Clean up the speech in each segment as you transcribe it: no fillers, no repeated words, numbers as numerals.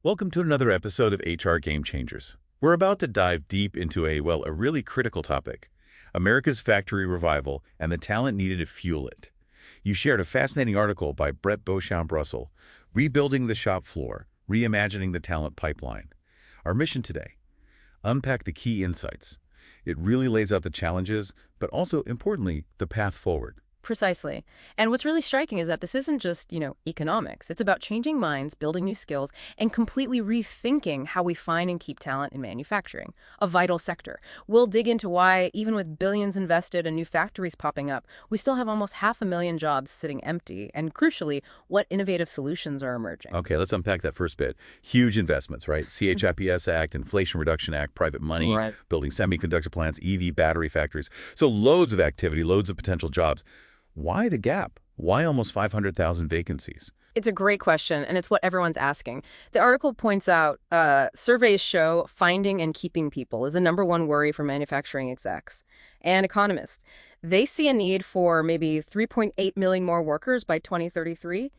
Welcome to another episode of HR Game Changers. We're about to dive deep into a really critical topic, America's factory revival and the talent needed to fuel it. You shared a fascinating article by Brett Beauchamp-Russell, Rebuilding the Shop Floor, Reimagining the Talent Pipeline. Our mission today, unpack the key insights. It really lays out the challenges, but also, importantly, the path forward. Precisely. And what's really striking is that this isn't just, economics. It's about changing minds, building new skills, and completely rethinking how we find and keep talent in manufacturing, a vital sector. We'll dig into why, even with billions invested and new factories popping up, we still have almost 500,000 jobs sitting empty, and crucially, what innovative solutions are emerging. Okay, let's unpack that first bit. Huge investments, right? CHIPS Act, Inflation Reduction Act, private money, Right. building semiconductor plants, EV battery factories. So loads of activity, loads of potential jobs. Why the gap? Why almost 500,000 vacancies? It's a great question, and it's what everyone's asking. The article points out surveys show finding and keeping people is the #1 worry for manufacturing execs and economists. They see a need for maybe 3.8 million more workers by 2033.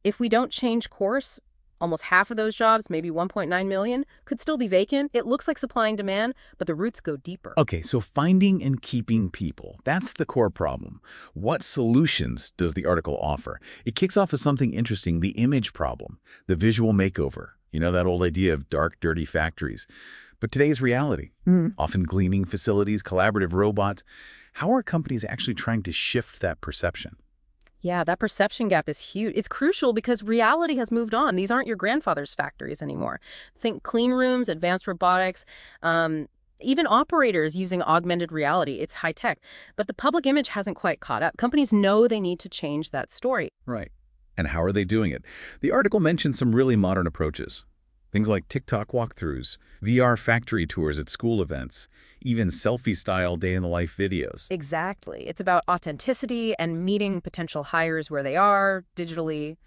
If we don't change course, almost half of those jobs, maybe 1.9 million, could still be vacant. It looks like supply and demand, but the roots go deeper. Okay, so finding and keeping people, that's the core problem. What solutions does the article offer? It kicks off with something interesting, the image problem, the visual makeover. You know, that old idea of dark, dirty factories. But today's reality, often gleaming facilities, collaborative robots. How are companies actually trying to shift that perception? Yeah, that perception gap is huge. It's crucial because reality has moved on. These aren't your grandfather's factories anymore. Think clean rooms, advanced robotics, even operators using augmented reality. It's high tech. But the public image hasn't quite caught up. Companies know they need to change that story. Right. And how are they doing it? The article mentions some really modern approaches. Things like TikTok walkthroughs, VR factory tours at school events, even selfie-style day-in-the-life videos. Exactly. It's about authenticity and meeting potential hires where they are, digitally.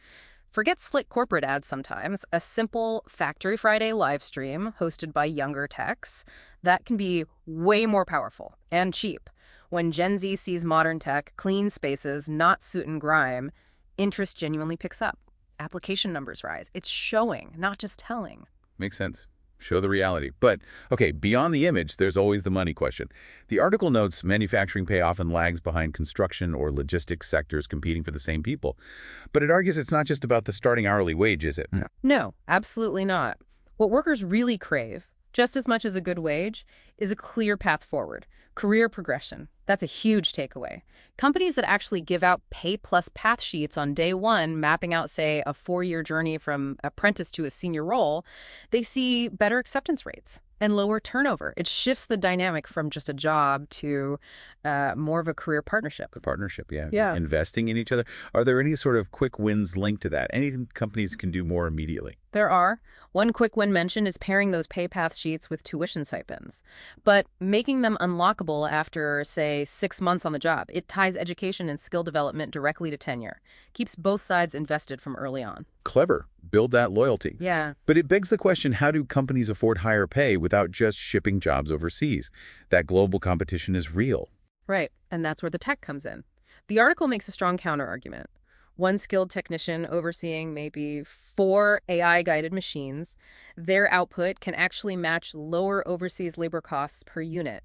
Forget slick corporate ads sometimes. A simple Factory Friday live stream hosted by younger techs, that can be way more powerful and cheap. When Gen Z sees modern tech, clean spaces, not soot and grime, interest genuinely picks up. Application numbers rise. It's showing, not just telling. Makes sense. Show the reality. But, okay, beyond the image, there's always the money question. The article notes manufacturing pay often lags behind construction or logistics sectors competing for the same people. But it argues it's not just about the starting hourly wage, is it? No, absolutely not. What workers really crave, just as much as a good wage, is a clear path forward, career progression. That's a huge takeaway. Companies that actually give out pay plus path sheets on day one, mapping out, say, a 4-year journey from apprentice to a senior role, they see better acceptance rates and lower turnover. It shifts the dynamic from just a job to more of a career partnership. A partnership, yeah. Yeah. Investing in each other. Are there any sort of quick wins linked to that? Anything companies can do more immediately? There are. One quick win mentioned is pairing those pay path sheets with tuition stipends, but making them unlockable after, say, 6 months on the job. It ties education and skill development directly to tenure. Keeps both sides invested from early on. Clever. Build that loyalty. Yeah. But it begs the question, how do companies afford higher pay without just shipping jobs overseas? That global competition is real. Right. And that's where the tech comes in. The article makes a strong counterargument. One skilled technician overseeing maybe 4 AI-guided machines, their output can actually match lower overseas labor costs per unit.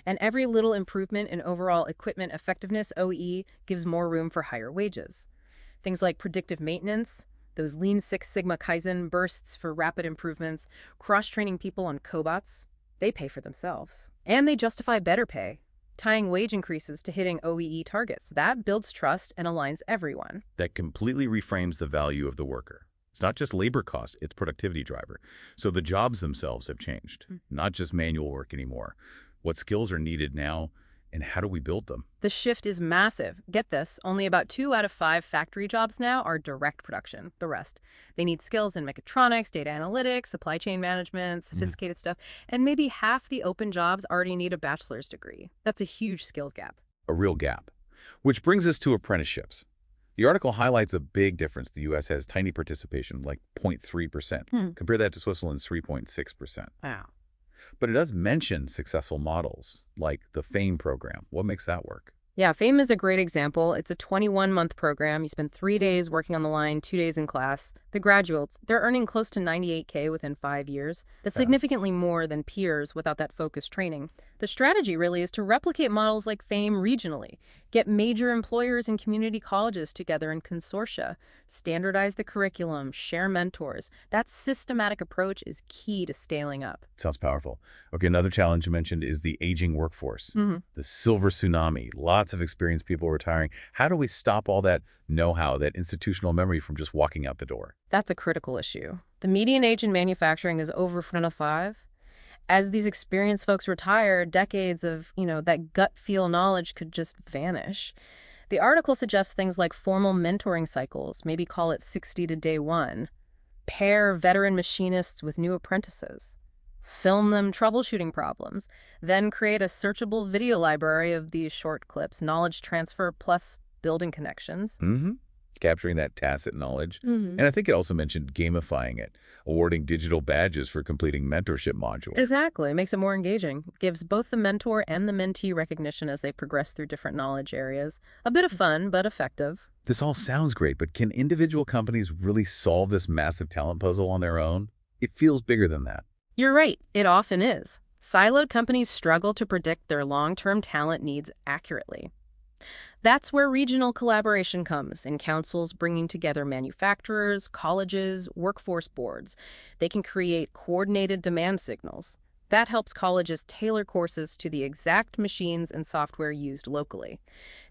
And every little improvement in overall equipment effectiveness, OE, gives more room for higher wages. Things like predictive maintenance, those Lean Six Sigma Kaizen bursts for rapid improvements, cross-training people on cobots, they pay for themselves. And they justify better pay, tying wage increases to hitting OEE targets. That builds trust and aligns everyone. That completely reframes the value of the worker. It's not just labor cost, it's productivity driver. So the jobs themselves have changed, not just manual work anymore. What skills are needed now, and how do we build them? The shift is massive. Get this, only about 2 out of 5 factory jobs now are direct production. The rest, they need skills in mechatronics, data analytics, supply chain management, sophisticated stuff, and maybe half the open jobs already need a bachelor's degree. That's a huge skills gap. A real gap. Which brings us to apprenticeships. The article highlights a big difference. The U.S. has tiny participation, like 0.3%. Compare that to Switzerland's 3.6%. Wow. But it does mention successful models, like the FAME program. What makes that work? Yeah, FAME is a great example. It's a 21-month program. You spend 3 days working on the line, 2 days in class. The graduates, they're earning close to 98K within 5 years. That's Yeah. significantly more than peers without that focused training. The strategy really is to replicate models like FAME regionally, get major employers and community colleges together in consortia, standardize the curriculum, share mentors. That systematic approach is key to scaling up. Sounds powerful. Okay, another challenge you mentioned is the aging workforce. Mhm. The silver tsunami, lots of experienced people retiring. How do we stop all that know-how, that institutional memory from just walking out the door? That's a critical issue. The median age in manufacturing is over 5. As these experienced folks retire, decades of, that gut feel knowledge could just vanish. The article suggests things like formal mentoring cycles, maybe call it 60 to day one. Pair veteran machinists with new apprentices. Film them troubleshooting problems. Then create a searchable video library of these short clips, knowledge transfer plus building connections. Mm-hmm. Capturing that tacit knowledge. Mm-hmm. And I think it also mentioned gamifying it, awarding digital badges for completing mentorship modules. Exactly. It makes it more engaging. It gives both the mentor and the mentee recognition as they progress through different knowledge areas. A bit of fun, but effective. This all sounds great, but can individual companies really solve this massive talent puzzle on their own? It feels bigger than that. You're right. It often is. Siloed companies struggle to predict their long-term talent needs accurately. That's where regional collaboration comes, in councils bringing together manufacturers, colleges, workforce boards. They can create coordinated demand signals. That helps colleges tailor courses to the exact machines and software used locally.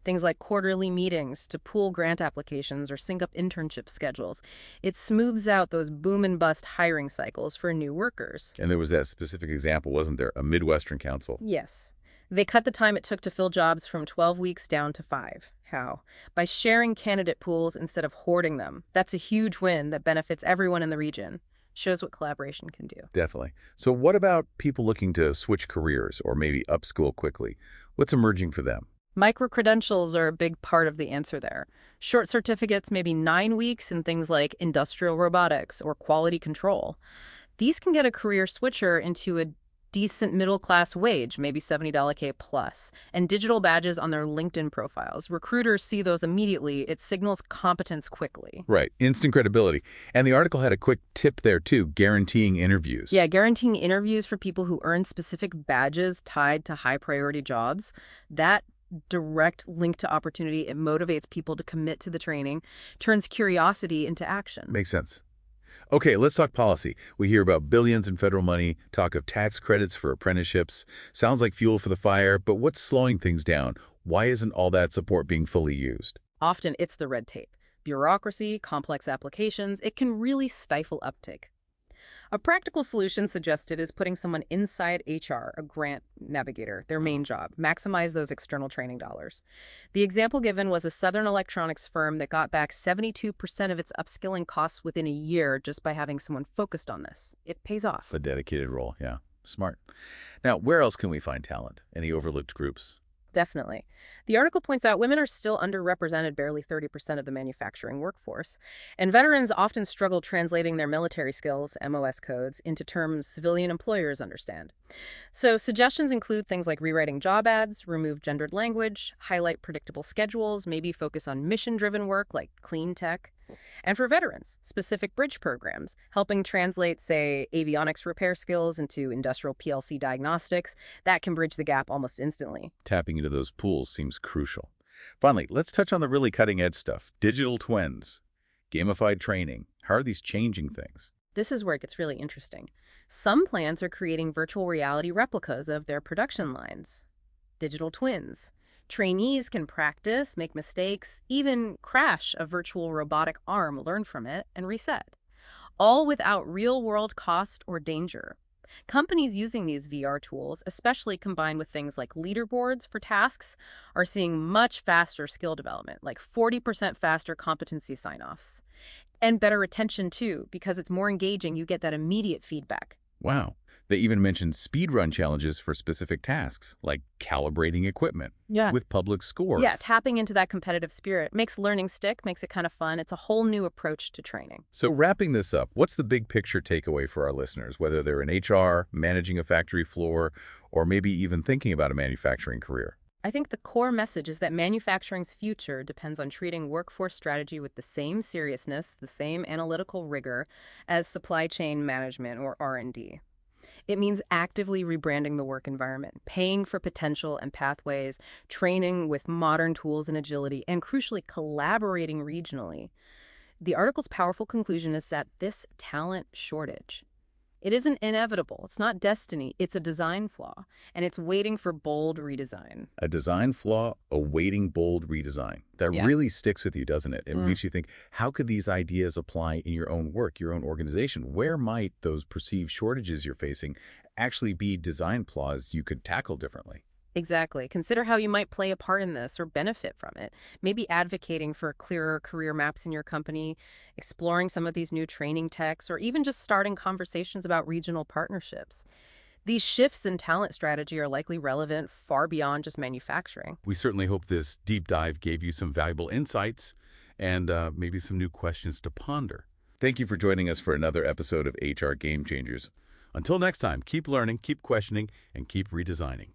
Things like quarterly meetings to pool grant applications or sync up internship schedules. It smooths out those boom and bust hiring cycles for new workers. And there was that specific example, wasn't there? A Midwestern council. Yes. They cut the time it took to fill jobs from 12 weeks down to 5. How? By sharing candidate pools instead of hoarding them. That's a huge win that benefits everyone in the region. Shows what collaboration can do. Definitely. So what about people looking to switch careers or maybe upskill quickly? What's emerging for them? Micro-credentials are a big part of the answer there. Short certificates, maybe 9 weeks in things like industrial robotics or quality control. These can get a career switcher into a decent middle-class wage, maybe $70K plus, and digital badges on their LinkedIn profiles. Recruiters see those immediately. It signals competence quickly. Right. Instant credibility. And the article had a quick tip there, too, guaranteeing interviews. Yeah, guaranteeing interviews for people who earn specific badges tied to high-priority jobs. That direct link to opportunity, it motivates people to commit to the training, turns curiosity into action. Makes sense. Okay, let's talk policy. We hear about billions in federal money, talk of tax credits for apprenticeships. Sounds like fuel for the fire, but what's slowing things down? Why isn't all that support being fully used? Often it's the red tape. Bureaucracy, complex applications, it can really stifle uptake. A practical solution suggested is putting someone inside HR, a grant navigator, their main job, maximize those external training dollars. The example given was a Southern electronics firm that got back 72% of its upskilling costs within a year just by having someone focused on this. It pays off. A dedicated role, yeah. Smart. Now, where else can we find talent? Any overlooked groups? Definitely. The article points out women are still underrepresented, barely 30% of the manufacturing workforce. And veterans often struggle translating their military skills, MOS codes, into terms civilian employers understand. So suggestions include things like rewriting job ads, remove gendered language, highlight predictable schedules, maybe focus on mission-driven work like clean tech. And for veterans, specific bridge programs, helping translate, say, avionics repair skills into industrial PLC diagnostics, that can bridge the gap almost instantly. Tapping into those pools seems crucial. Finally, let's touch on the really cutting-edge stuff. Digital twins, gamified training. How are these changing things? This is where it gets really interesting. Some plants are creating virtual reality replicas of their production lines. Digital twins. Trainees can practice, make mistakes, even crash a virtual robotic arm, learn from it, and reset. All without real-world cost or danger. Companies using these VR tools, especially combined with things like leaderboards for tasks, are seeing much faster skill development, like 40% faster competency sign-offs. And better retention, too, because it's more engaging. You get that immediate feedback. Wow. They even mentioned speedrun challenges for specific tasks, like calibrating equipment with public scores. Yeah, tapping into that competitive spirit makes learning stick, makes it kind of fun. It's a whole new approach to training. So wrapping this up, what's the big picture takeaway for our listeners, whether they're in HR, managing a factory floor, or maybe even thinking about a manufacturing career? I think the core message is that manufacturing's future depends on treating workforce strategy with the same seriousness, the same analytical rigor as supply chain management or R&D. It means actively rebranding the work environment, paying for potential and pathways, training with modern tools and agility, and crucially, collaborating regionally. The article's powerful conclusion is that this talent shortage, it isn't inevitable. It's not destiny. It's a design flaw, and it's waiting for bold redesign. A design flaw awaiting bold redesign. That Yeah. really sticks with you, doesn't it? It makes you think, how could these ideas apply in your own work, your own organization? Where might those perceived shortages you're facing actually be design flaws you could tackle differently? Exactly. Consider how you might play a part in this or benefit from it. Maybe advocating for clearer career maps in your company, exploring some of these new training techs, or even just starting conversations about regional partnerships. These shifts in talent strategy are likely relevant far beyond just manufacturing. We certainly hope this deep dive gave you some valuable insights and maybe some new questions to ponder. Thank you for joining us for another episode of HR Game Changers. Until next time, keep learning, keep questioning, and keep redesigning.